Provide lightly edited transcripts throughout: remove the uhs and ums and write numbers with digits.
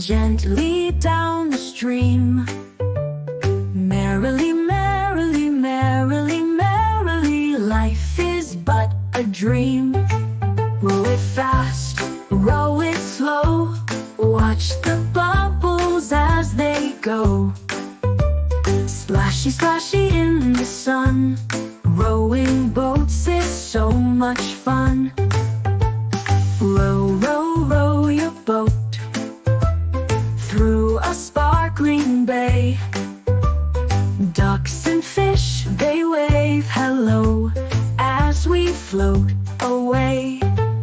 gently down the stream. Merrily, merrily, merrily, merrily, life is but a dream. Row it fast, row it slow, watch the bubbles as they go. Splashy, splashy in the sun, rowing boats is so much fun. Row, row, row your boat through a sparkling bay. Ducks and fish, they wave hello as we float away.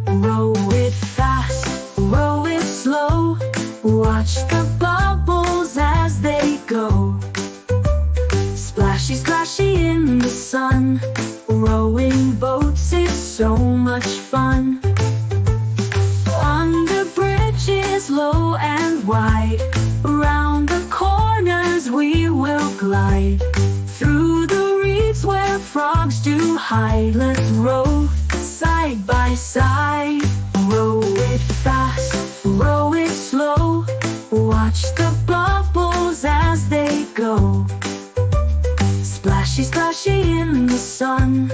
Row it fast, row it slow, watch the bubbles as they go. Splashy, splashy in the sun, rowing boats is so much fun. On the bridges low and wide, round the corners we will glide. Through the reeds where frogs do hide, let's row side by side. Row it fast, row it slow, watch the bubbles as they go. Splashy, splashy in the sun,